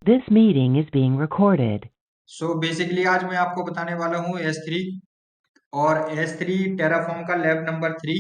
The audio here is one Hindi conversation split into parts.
This meeting is being recorded. So basically आज मैं आपको बताने वाला हूँ S3 और S3 टेराफॉर्म का लैब नंबर 3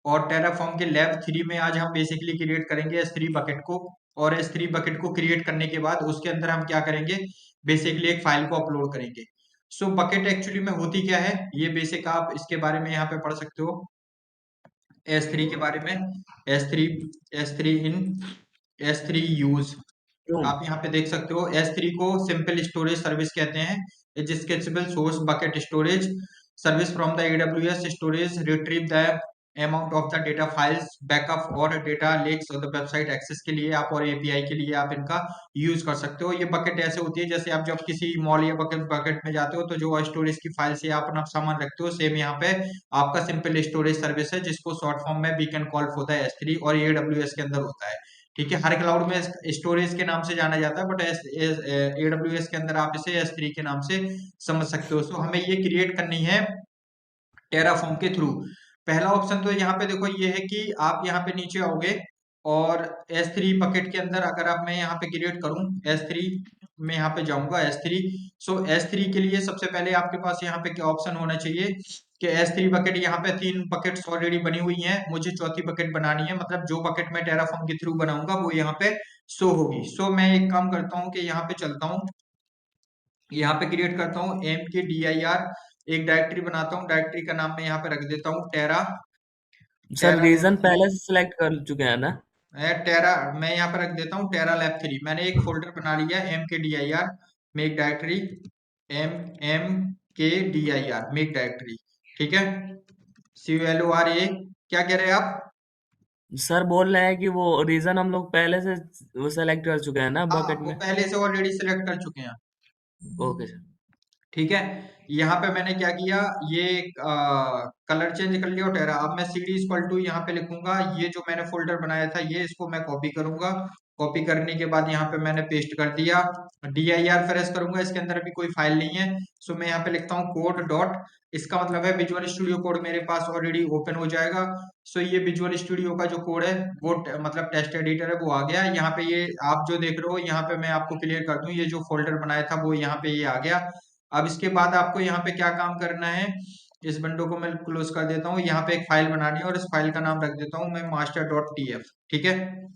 और टेराफॉर्म के लैब 3 में आज हम बेसिकली क्रिएट करेंगे S3 बकेट को। और S3 बकेट को क्रिएट करने के बाद उसके अंदर हम क्या करेंगे, बेसिकली एक फाइल को अपलोड करेंगे। सो बकेट एक्चुअली में होती क्या है, ये बेसिक आप इसके बारे में यहाँ पे पढ़ सकते हो। S3 के बारे में, S3 S3 इन S3 यूज क्यों? आप यहाँ पे देख सकते हो। S3 को सिंपल स्टोरेज सर्विस कहते हैं। Is scalable source bucket storage service from the AWS storage retrieve the amount of the data files backup और डेटा लेक्स और द वेबसाइट एक्सेस के लिए आप और API के लिए आप इनका यूज कर सकते हो। ये बकेट ऐसे होती है जैसे आप जब किसी मॉल या बकेट बकेट में जाते हो तो जो स्टोरेज की फाइल से आप अपना सामान रखते हो, सेम यहाँ पे आपका सिंपल स्टोरेज सर्विस है जिसको शॉर्ट फॉर्म में वी कैन कॉल होता है S3 और AWS के अंदर होता है। ठीक है, हर क्लाउड में स्टोरेज के नाम से जाना जाता है, बट AWS के अंदर आप इसे S3 के नाम से समझ सकते हो। सो हमें ये क्रिएट करनी है टेराफॉर्म के थ्रू। पहला ऑप्शन तो यहाँ पे देखो ये है कि आप यहाँ पे नीचे आओगे और S3 बकेट के अंदर अगर आप मैं यहाँ पे क्रिएट करूँ S3 में यहाँ पे जाऊंगा S3। सो S3 के लिए सबसे पहले आपके पास यहाँ पे क्या ऑप्शन होना चाहिए कि S3 बकेट, यहाँ पे 3 बकेट्स ऑलरेडी बनी हुई हैं, मुझे चौथी बकेट बनानी है, मतलब जो बकेट मैं टेराफॉर्म के थ्रू बनाऊंगा वो यहाँ पे शो होगी। सो मैं एक काम करता हूँ कि यहाँ पे चलता हूँ, यहाँ पे क्रिएट करता हूँ MKDIR, एक डायरेक्टरी बनाता हूँ, डायरेक्टरी का नाम मैं यहाँ पे रख देता हूँ टेरा सर टेरा लैब रीजन 3। पहले से सिलेक्ट कर चुके हैं ना? टेरा मैं यहाँ पे रख देता हूँ टेरा लैब 3। मैंने एक फोल्डर बना लिया MKDIR में एक डायरेक्टरी, MKDIR में एक डायरेक्टरी। ठीक है, COLORA, क्या कह रहे हैं आप? सर बोल रहे हैं कि वो रीजन हम लोग पहले से वो सेलेक्ट कर चुके हैं ना हाँ, बकेट वो में। पहले से ऑलरेडी सिलेक्ट कर चुके हैं। Okay sir. ठीक है, यहाँ पे मैंने क्या किया, ये कलर चेंज कर लिया और टेरा। अब मैं CD इक्वल टू यहाँ पे लिखूंगा, ये जो मैंने फोल्डर बनाया था ये इसको मैं कॉपी करूंगा। कॉपी करने के बाद यहाँ पे मैंने पेस्ट कर दिया। DIR फ्रेश करूंगा, इसके अंदर अभी कोई फाइल नहीं है। सो मैं यहाँ पे लिखता हूँ कोड डॉट, इसका मतलब है विजुअल स्टूडियो कोड मेरे पास ऑलरेडी ओपन हो जाएगा। सो ये विजुअल स्टूडियो का जो कोड है वो मतलब टेक्स्ट एडिटर है वो आ गया यहाँ पे। ये आप जो देख रहे हो यहाँ पे मैं आपको क्लियर कर दूं, ये जो फोल्डर बनाया था वो यहाँ पे ये आ गया। अब इसके बाद आपको यहाँ पे क्या काम करना है, इस विंडो को मैं क्लोज कर देता हूँ। यहाँ पे एक फाइल बनानी है और इस फाइल का नाम रख देता हूँ मैं master.tf। ठीक है,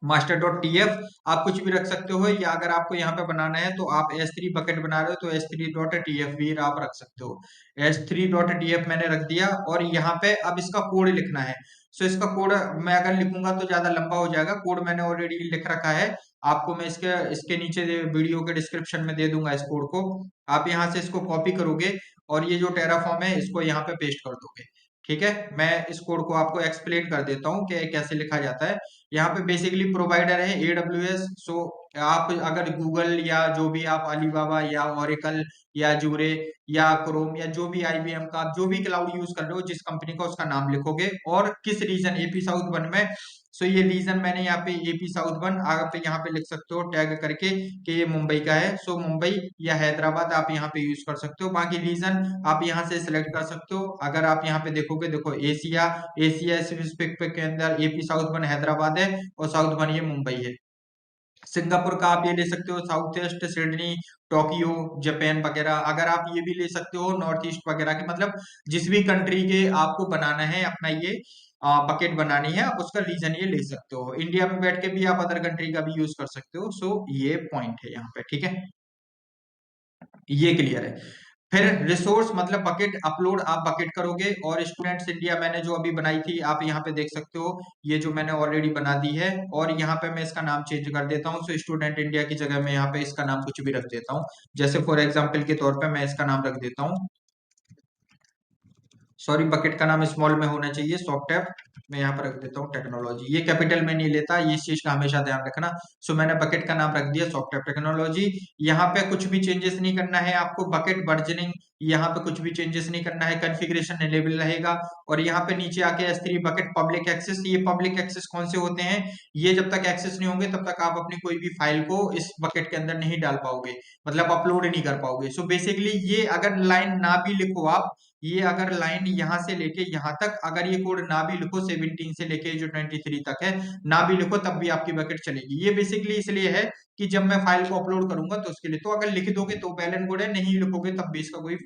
master.tf आप कुछ भी रख सकते हो, या अगर आपको यहाँ पे बनाना है तो आप S3 बकेट बना रहे हो तो S3.tf भी आप रख सकते हो। S3.tf मैंने रख दिया और यहाँ पे अब इसका कोड लिखना है। सो इसका कोड मैं अगर लिखूंगा तो ज्यादा लंबा हो जाएगा, कोड मैंने ऑलरेडी लिख रखा है। आपको मैं इसके इसके नीचे वीडियो के डिस्क्रिप्शन में दे दूंगा इस कोड को। आप यहाँ से इसको कॉपी करोगे और ये जो टेराफॉर्म है इसको यहाँ पे पेस्ट कर दोगे। ठीक है, मैं इस कोड को आपको एक्सप्लेन कर देता हूँ कि कैसे लिखा जाता है। यहाँ पे बेसिकली प्रोवाइडर है AWS। सो आप अगर गूगल या जो भी आप अलीबाबा या ओरेकल या जूरे या क्रोम या जो भी IBM का आप जो भी क्लाउड यूज कर रहे हो, जिस कंपनी का उसका नाम लिखोगे और किस रीजन AP साउथ वन में। सो ये रीजन मैंने यहाँ पे AP साउथ वन आप यहाँ पे लिख सकते हो टैग करके कि ये मुंबई का है। सो मुंबई या हैदराबाद आप यहाँ पे यूज कर सकते हो, बाकी रीजन आप यहाँ से सिलेक्ट कर सकते हो। अगर आप यहाँ पे देखोगे, देखो एशिया, एशिया स्पेसिफिक के अंदर AP साउथ वन हैदराबाद है और साउथ वन ये मुंबई है। सिंगापुर का आप ये ले सकते हो, south east Sydney, Tokyo, Japan वगैरह। अगर आप ये भी ले सकते हो नॉर्थ ईस्ट वगैरह के, मतलब जिस भी कंट्री के आपको बनाना है अपना ये बकेट बनानी है आप उसका रीजन ये ले सकते हो। इंडिया में बैठ के भी आप अदर कंट्री का भी यूज कर सकते हो। सो ये पॉइंट है यहाँ पे। ठीक है, ये क्लियर है। फिर रिसोर्स मतलब बकेट अपलोड आप बकेट करोगे, और स्टूडेंट्स इंडिया मैंने जो अभी बनाई थी आप यहाँ पे देख सकते हो, ये जो मैंने ऑलरेडी बना दी है। और यहाँ पे मैं इसका नाम चेंज कर देता हूँ। सो स्टूडेंट इंडिया की जगह मैं यहाँ पे इसका नाम कुछ भी रख देता हूँ। जैसे फॉर एग्जाम्पल के तौर पे मैं इसका नाम रख देता हूँ, सॉरी बकेट का नाम स्मॉल में होना चाहिए, सॉफ्ट टैब। मैं यहाँ पर रख देता हूँ टेक्नोलॉजी, ये कैपिटल में नहीं लेता, ये चीज का हमेशा ध्यान रखना। सो मैंने बकेट का नाम रख दिया सॉफ्ट टैब टेक्नोलॉजी। यहाँ पे कुछ भी चेंजेस नहीं करना है आपको, बकेट वर्जनिंग यहाँ पे कुछ भी चेंजेस नहीं करना है, कॉन्फ़िगरेशन इनेबल रहेगा। और यहाँ पे नीचे आके S3 बकेट पब्लिक एक्सेस, ये पब्लिक एक्सेस कौन से होते हैं, ये जब तक एक्सेस नहीं होंगे तब तक आप अपनी कोई भी फाइल को इस बकेट के अंदर नहीं डाल पाओगे, मतलब अपलोड नहीं कर पाओगे। सो बेसिकली ये अगर लाइन ना भी लिखो आप, ये अगर लाइन यहाँ से लेके यहाँ तक अगर ये कोड ना भी लिखो 17 से लेके जो 23 तक है ना भी लिखो तब भी आपकी बकेट चलेगी। ये बेसिकली इसलिए है कि जब मैं फाइल को अपलोड करूंगा तो उसके लिए, तो अगर लिख दोगे तो वेल एंड गुड है, नहीं लिखोगे तब भी इसका कोई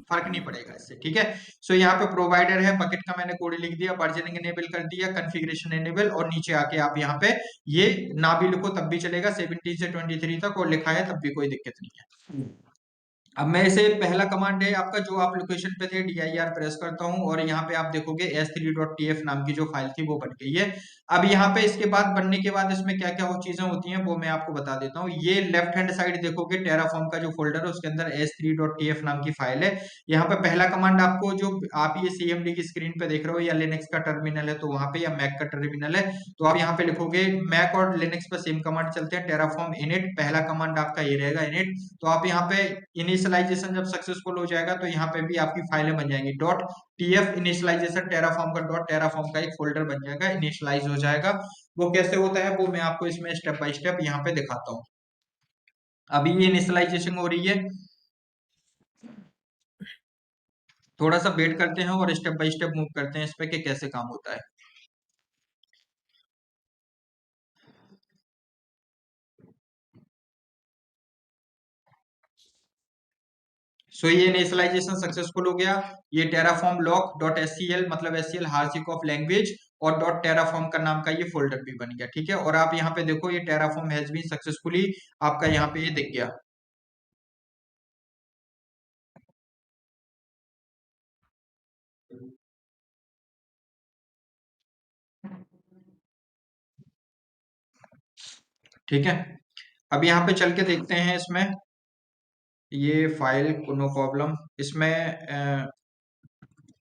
फर्क नहीं पड़ेगा इससे, ठीक है। सो यहाँ पे प्रोवाइडर है, बकेट का मैंने कोड लिख दिया, वर्जनिंग इनेबल कर दिया, कॉन्फ़िगरेशन इनेबल, और नीचे आके आप यहाँ पे ये ना भी लिखो तब भी चलेगा 17 से 23 तक, और लिखा है तब भी कोई दिक्कत नहीं है। अब मैं इसे पहला कमांड है आपका जो आप लोकेशन पे थे dir प्रेस करता हूं और यहाँ पे आप देखोगे s3.tf नाम की जो फाइल थी वो बन गई है। अब यहाँ पे इसके बाद बनने के बाद इसमें क्या क्या चीजें होती हैं वो मैं आपको बता देता हूँ। ये लेफ्ट हैंड साइड देखोगे टेराफॉर्म का जो फोल्डर है उसके अंदर s3.tf नाम की फाइल है। यहाँ पे पहला कमांड आपको जो आप ये cmd की स्क्रीन पे देख रहे हो या लिनक्स का टर्मिनल है तो वहां पे, या मैक का टर्मिनल है तो आप यहाँ पे लिखोगे, मैक और लिनक्स पे सेम कमांड चलते हैं, टेराफॉर्म इनिट, पहला कमांड आपका ये रहेगा इनिट। तो आप यहाँ पे इनिशियलाइजेशन जब सक्सेसफुल हो जाएगा तो यहाँ पे भी आपकी फाइलें बन जाएंगी, डॉट टीएफ इनिशियलाइजेशन टेराफॉर्म का डॉट टेराफॉर्म का एक फोल्डर बन जाएगा, इनिशियलाइज हो जाएगा। वो कैसे होता है वो मैं आपको इसमें स्टेप बाय स्टेप यहाँ पे दिखाता हूँ। अभी ये इनिशियलाइजेशन हो रही है, थोड़ा सा वेट करते हैं और स्टेप बाय स्टेप मूव करते हैं इस पे कि कैसे काम होता है। सो ये इनिशियलाइजेशन सक्सेसफुल हो गया। ये टेराफॉर्म लॉक डॉट एससीएल मतलब एससीएल हार्सिक ऑफ लैंग्वेज और डॉट टेराफॉर्म का नाम का ये फोल्डर भी बन गया, ठीक है। और आप यहाँ पे देखो ये टेराफॉर्म हैज बीन सक्सेसफुली आपका यहाँ पे ये दिख गया। ठीक है, अब यहाँ पे चल के देखते हैं इसमें ये फाइल को, नो प्रॉब्लम। इसमें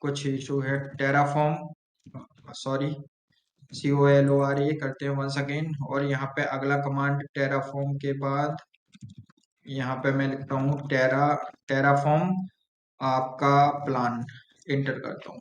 कुछ इशू है, टेराफॉर्म सॉरी COLOR करते हैं वंस अगेन, और यहाँ पे अगला कमांड टेराफॉर्म के बाद यहाँ पे मैं लिखता हूँ टेराफॉर्म आपका प्लान, इंटर करता हूँ।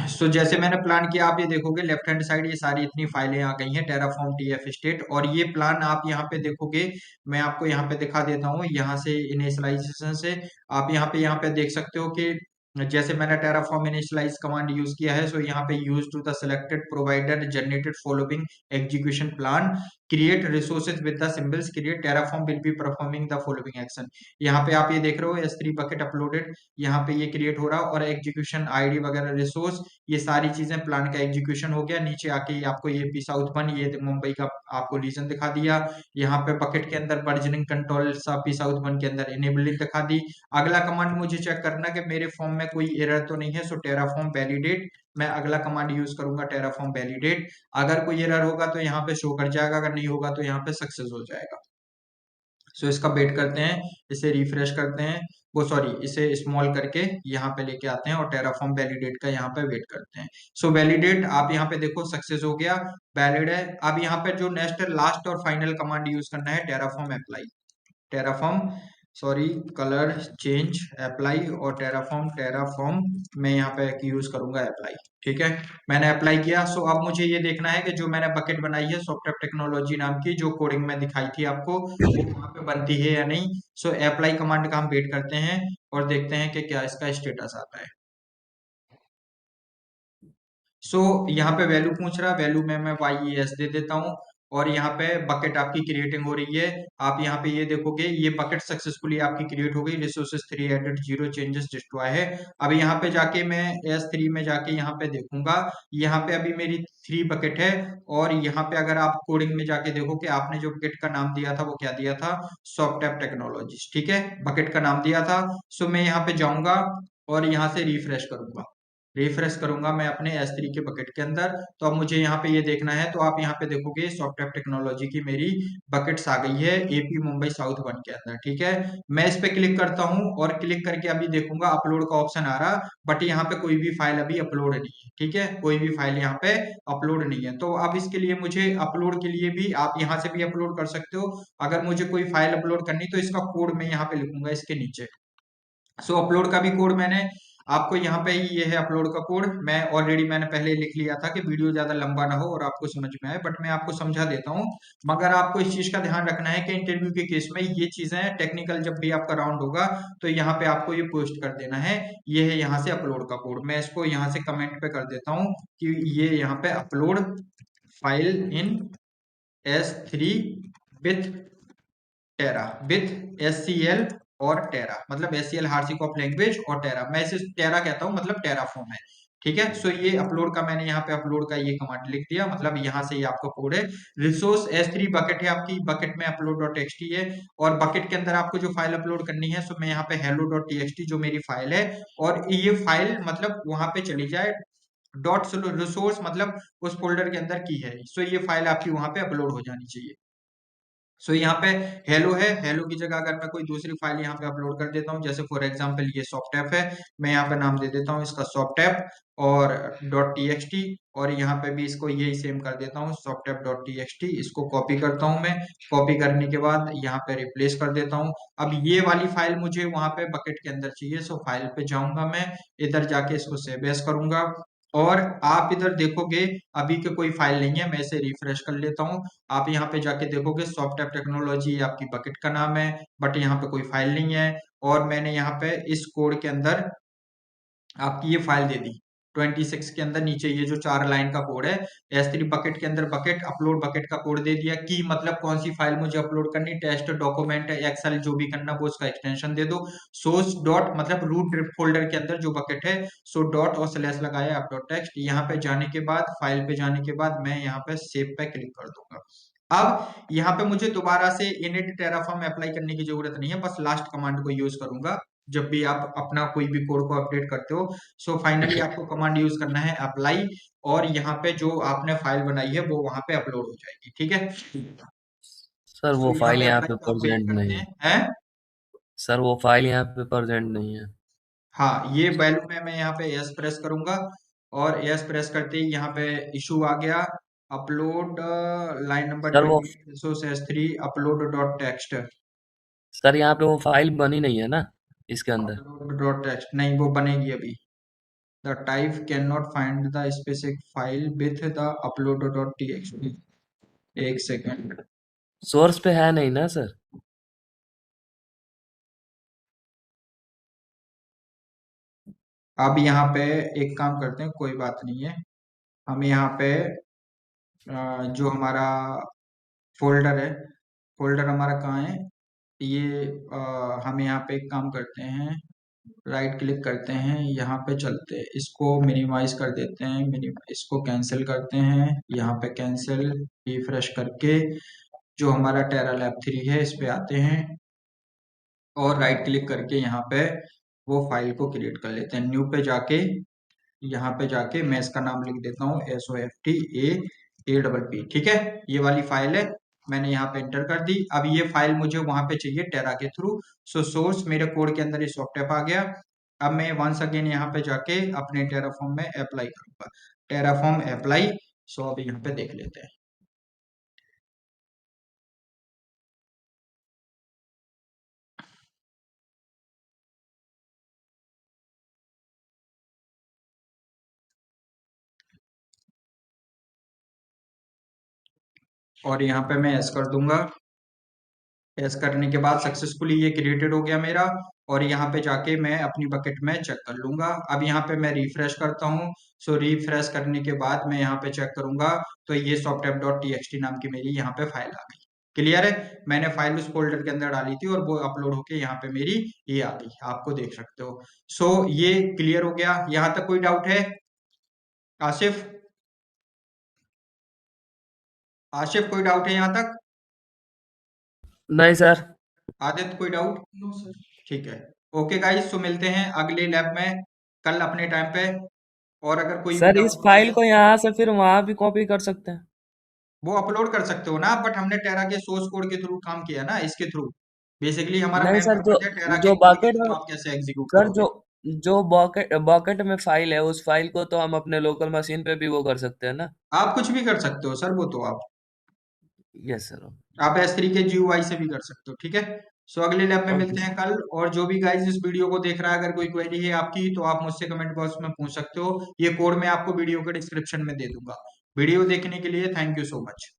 सो जैसे मैंने प्लान किया आप ये देखोगे लेफ्ट हैंड साइड ये सारी इतनी फाइलें आ गई हैं टेराफॉर्म TF स्टेट, और ये प्लान आप यहाँ पे देखोगे, मैं आपको यहाँ पे दिखा देता हूँ यहाँ से इनिशियलाइजेशन से। आप यहाँ पे देख सकते हो कि जैसे मैंने टेराफॉर्म इनिशियलाइज कमांड यूज किया है, सो यहाँ पे use to the selected provider generated following execution plan, create resources with the symbols create Terraform will be performing the following action. यहाँ पे आप ये देख रहे हो S3 बकेट अपलोडेड, यहाँ पे ये क्रिएट हो रहा है, और एग्जीक्यूशन आईडी वगैरह रिसोर्स ये सारी चीजें प्लान का एग्जीक्यूशन हो गया। नीचे आके आपको ये पी साउथ वन ये मुंबई का आपको रीजन दिखा दिया। यहाँ पे बकेट के अंदर वर्जनिंग कंट्रोल सा पी साउथ वन के अंदर इनेबलिंग दिखा दी। अगला कमांड मुझे चेक करना कि मेरे फॉर्म में कोई एरर तो नहीं है, सो टेराफॉर्म वैलिडेट मैं अगला कमांड यूज करूंगा, टेराफॉर्म वैलिडेट। अगर कोई एरर होगा तो यहाँ पे शो कर जाएगा, अगर नहीं होगा तो यहाँ पे सक्सेस हो जाएगा। सो इसका वेट करते हैं, इसे रिफ्रेश करते हैं, वो सॉरी इसे स्मॉल करके यहाँ पे लेके आते हैं और टेराफॉर्म वैलिडेट का यहाँ पे वेट करते हैं। सो वैलिडेट आप यहाँ पे देखो सक्सेस हो गया, वैलिड है। अब यहाँ पे जो नेक्स्ट लास्ट और फाइनल कमांड यूज करना है Terraform apply, Terraform sorry colour change apply, और टेराफॉर्म टेराफॉर्म मैं यहाँ पे यूज करूंगा अप्लाई, ठीक है। मैंने अप्लाई किया। सो अब मुझे ये देखना है कि जो मैंने बकेट बनाई है सॉफ्टवेयर टेक्नोलॉजी नाम की, जो कोडिंग में दिखाई थी आपको, वो वहां पे बनती है या नहीं। सो अप्लाई कमांड का हम वेट करते हैं और देखते हैं कि क्या इसका स्टेटस आता है। सो यहाँ पे वैल्यू पूछ रहा है, वैल्यू में मैं YES दे देता हूँ, और यहाँ पे बकेट आपकी क्रिएटिंग हो रही है। आप यहाँ पे ये देखोगे ये बकेट सक्सेसफुली आपकी क्रिएट हो गई, रिसोर्सेज 3 एडेड 0 चेंजेस डिस्ट्रॉय है। अब यहाँ पे जाके मैं S3 में जाके यहाँ पे देखूंगा, यहाँ पे अभी मेरी 3 बकेट है, और यहाँ पे अगर आप कोडिंग में जाके देखो कि आपने जो बकेट का नाम दिया था वो क्या दिया था, सॉफ्टवेयर टेक्नोलॉजीज, ठीक है, बकेट का नाम दिया था। सो मैं यहाँ पे जाऊंगा और यहाँ से रिफ्रेश करूंगा, रिफ्रेश करूंगा मैं अपने S3 के बकेट के अंदर। तो अब मुझे यहाँ पे ये देखना है, तो आप यहाँ पे देखोगे सॉफ्टवेयर टेक्नोलॉजी की मेरी बकेट्स आ गई है AP मुंबई साउथ वन के अंदर, ठीक है। मैं इस पे क्लिक करता हूँ और क्लिक करके अभी देखूंगा अपलोड का ऑप्शन आ रहा, बट यहाँ पे कोई भी फाइल अभी अपलोड नहीं है, ठीक है, कोई भी फाइल यहाँ पे अपलोड नहीं है। तो अब इसके लिए मुझे अपलोड के लिए भी आप यहाँ से भी अपलोड कर सकते हो। अगर मुझे कोई फाइल अपलोड करनी तो इसका कोड मैं यहाँ पे लिखूंगा इसके नीचे। सो अपलोड का भी कोड मैंने आपको यहाँ पे ये है अपलोड का कोड। मैंने पहले लिख लिया था कि वीडियो ज्यादा लंबा ना हो और आपको समझ में आए, बट मैं आपको समझा देता हूँ। मगर आपको इस चीज का ध्यान रखना है कि इंटरव्यू के केस में ये चीजें टेक्निकल, जब भी आपका राउंड होगा तो यहाँ पे आपको ये पोस्ट कर देना है। ये है यहाँ से अपलोड का कोड। मैं इसको यहाँ से कमेंट पे कर देता हूँ कि ये यहाँ पे upload file in S3 with Terra, with SCL और टेरा, मतलब SCL हार्सिक ऑफ लैंग्वेज और टेरा। मैं इसे टेरा कहता हूँ, मतलब टेरा फॉर्म है। ठीक है, सो ये अपलोड का मैंने यहाँ पे अपलोड का ये कमांड लिख दिया, मतलब यहाँ से ये आपका कोड है। रिसोर्स S3 बकेट है आपकी, बकेट में अपलोड डॉट टेक्सटी है, और बकेट के अंदर आपको जो फाइल अपलोड करनी है, सो मैं यहाँ पे hello डॉट txt जो मेरी फाइल है, और ये फाइल मतलब वहां पे चली जाए। डॉट रिसोर्स मतलब उस फोल्डर के अंदर की है, सो ये फाइल आपकी वहां पे अपलोड हो जानी चाहिए। सो यहाँ पे हेलो है, हेलो की जगह अगर मैं कोई दूसरी फाइल यहाँ पे अपलोड कर देता हूँ, जैसे फॉर एग्जांपल ये सॉफ्ट ऐप है, मैं यहाँ पे नाम दे देता हूँ इसका सॉफ्ट ऐप और डॉट टीएक्सटी, और यहाँ पे भी इसको यही सेम कर देता हूँ सॉफ्ट ऐप डॉट टीएक्सटी। इसको कॉपी करता हूँ मैं, कॉपी करने के बाद यहाँ पे रिप्लेस कर देता हूँ। अब ये वाली फाइल मुझे वहां पे बकेट के अंदर चाहिए, सो फाइल पे जाऊंगा मैं, इधर जाके इसको सेव एज करूंगा, और आप इधर देखोगे अभी के कोई फाइल नहीं है। मैं इसे रिफ्रेश कर लेता हूँ। आप यहाँ पे जाके देखोगे सॉफ्ट ऐप टेक्नोलॉजी आपकी बकेट का नाम है, बट यहाँ पे कोई फाइल नहीं है, और मैंने यहाँ पे इस कोड के अंदर आपकी ये फाइल दे दी 26 के अंदर। नीचे ये जो 4 लाइन का कोड है, S3 बकेट के अंदर बकेट अपलोड बकेट का कोड दे दिया कि मतलब कौन सी फाइल मुझे अपलोड करनी, टेस्ट डॉक्यूमेंट एक्सेल जो भी करना वो उसका एक्सटेंशन दे दो। सोर्स डॉट मतलब रूट फोल्डर के अंदर जो बकेट है, सो डॉट और स्लैश लगाया आप डॉट टेक्स्ट। यहाँ पे जाने के बाद, फाइल पे जाने के बाद मैं यहाँ पे सेव पे क्लिक कर दूंगा। अब यहाँ पे मुझे दोबारा से इनिट टेराफॉर्म अप्लाई करने की जरूरत नहीं है, बस लास्ट कमांड को यूज करूंगा जब भी आप अपना कोई भी कोड को अपडेट करते हो। सो फाइनली आपको कमांड यूज करना है अप्लाई, और यहाँ पे जो आपने फाइल बनाई है वो वहां पे अपलोड हो जाएगी। ठीक है, सर सो वो यहाँ फाइल पे यहाँ अप्लाई पे पे हम क्लिक प्रेजेंट करते नहीं हैं, है। हैं? सर वो फाइल यहाँ पे प्रेजेंट नहीं है। हाँ, ये वैल्यू में मैं यहाँ पे यस प्रेस करूंगा, और यस प्रेस करते ही यहाँ पे इशू आ गया। अपलोड लाइन नंबर सर वो 28 resource S3 upload dot text. Sir यहाँ पे वो फाइल बनी नहीं है ना इसके अंदर। अपलोड डॉट टेक्स्ट नहीं, वो बनेगी अभी। The type can not find the specific file with the upload dot txt। एक सेकेंड। सोर्स पे है नहीं ना सर। अब यहाँ पे एक काम करते हैं, कोई बात नहीं है। हम यहाँ पे जो हमारा फोल्डर है, फोल्डर हमारा कहाँ है, ये हम यहाँ पे एक काम करते हैं, राइट क्लिक करते हैं, यहाँ पे चलते हैं, इसको मिनिमाइज कर देते हैं, इसको कैंसिल करते हैं, यहाँ पे कैंसिल, रिफ्रेश करके जो हमारा टेरा लैब 3 है इस पे आते हैं, और राइट क्लिक करके यहाँ पे वो फाइल को क्रिएट कर लेते हैं। न्यू पे जाके, यहाँ पे जाके मैं इसका नाम लिख देता हूँ SOFTAAPP। ठीक है, ये वाली फाइल है, मैंने यहाँ पे एंटर कर दी। अब ये फाइल मुझे वहां पे चाहिए टेरा के थ्रू। सो सोर्स मेरे कोड के अंदर ये सॉफ्टवेयर आ गया। अब मैं वंस अगेन यहाँ पे जाके अपने टेराफॉर्म में अप्लाई करूंगा, टेराफॉर्म अप्लाई। सो अब यहाँ पे देख लेते हैं। और यहाँ पे मैं एस कर दूंगा। एस करने के बाद सक्सेसफुली ये क्रिएटेड हो गया मेरा, और यहाँ पे जाके मैं अपनी बकेट में चेक कर लूंगा। अब यहाँ पे मैं रिफ्रेश करता हूँ। सो रिफ्रेश करने के बाद मैं यहाँ पे चेक करूंगा, तो ये सॉफ्टवेयर डॉट txt नाम की मेरी यहाँ पे फाइल आ गई। क्लियर है, मैंने फाइल उस फोल्डर के अंदर डाली थी और वो अपलोड होके यहाँ पे मेरी ये आ गई, आपको देख सकते हो। सो ये क्लियर हो गया। यहाँ तक कोई डाउट है? आसिफ, आसिफ कोई डाउट है यहाँ तक? नहीं सर। आदित्य कोई डाउट? No sir. ठीक है, ओके गाइस, तो मिलते हैं अगले लैब में कल अपने टाइम पे। और अगर कोई भी सर इस डाउट हो फाइल तो को यहाँ से फिर वहां भी कॉपी कर सकते हैं। वो अपलोड कर सकते हो ना, बट हमने टेरा के सोर्स कोड के थ्रू काम किया ना, इसके थ्रू। बेसिकली हमारा नहीं मेन सर, जो पर्पज है टेरा के जो कोड के बकेट थ्रू में, आप कैसे एग्जीक्यूट सर करोगे। जो बकेट बकेट में फाइल है उस फाइल को तो हम अपने लोकल मशीन पे भी वो कर सकते हैं ना। आप कुछ भी कर सकते हो सर, वो तो आप यस सर। S3 के GUI से भी कर सकते हो। ठीक है, सो अगले लैब में ओके मिलते हैं कल। और जो भी गाइज इस वीडियो को देख रहा है, अगर कोई क्वेरी है आपकी तो आप मुझसे कमेंट बॉक्स में पूछ सकते हो। ये कोड मैं आपको वीडियो के डिस्क्रिप्शन में दे दूंगा। वीडियो देखने के लिए थैंक यू सो मच।